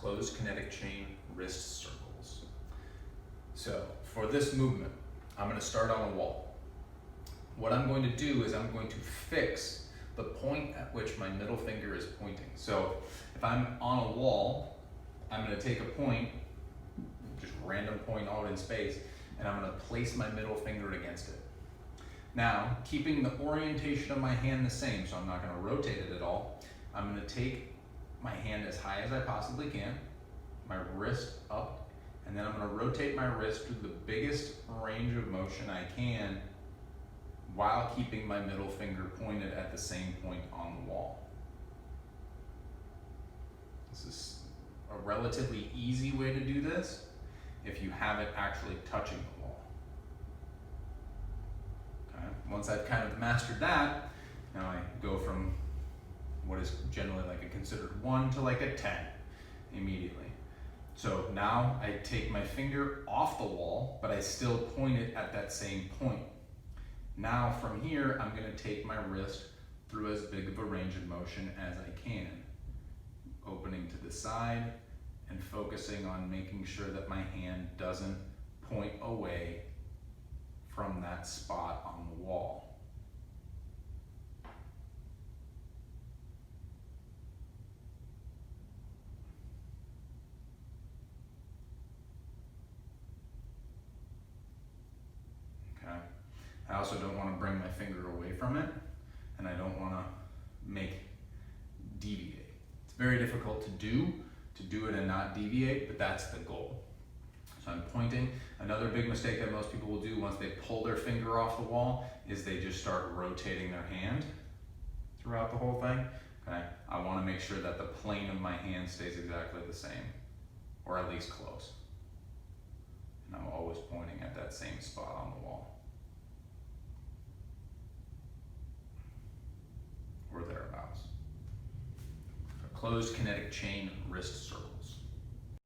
closed kinetic chain wrist circles. So for this movement, I'm going to start on a wall. What I'm going to do is I'm going to fix the point at which my middle finger is pointing. So if I'm on a wall, I'm going to take a point, just random point out in space, and I'm going to place my middle finger against it. Now, keeping the orientation of my hand the same, so I'm not going to rotate it at all, I'm going to take my hand as high as I possibly can, my wrist up, and then I'm going to rotate my wrist through the biggest range of motion I can while keeping my middle finger pointed at the same point on the wall. This is a relatively easy way to do this if you have it actually touching the wall. Okay. Once I've kind of mastered that, now I go from what is generally like a considered 1 to like a 10 immediately. So now I take my finger off the wall, but I still point it at that same point. Now from here, I'm going to take my wrist through as big of a range of motion as I can, opening to the side and focusing on making sure that my hand doesn't point away from that spot on the wall. Okay. I also don't want to bring my finger away from it, and I don't want to deviate. It's very difficult to do it and not deviate, but that's the goal. So I'm pointing. Another big mistake that most people will do once they pull their finger off the wall is they just start rotating their hand throughout the whole thing. Okay? I want to make sure that the plane of my hand stays exactly the same, or at least close. And I'm always pointing at that same spot on the wall, or thereabouts. Closed kinetic chain wrist circles.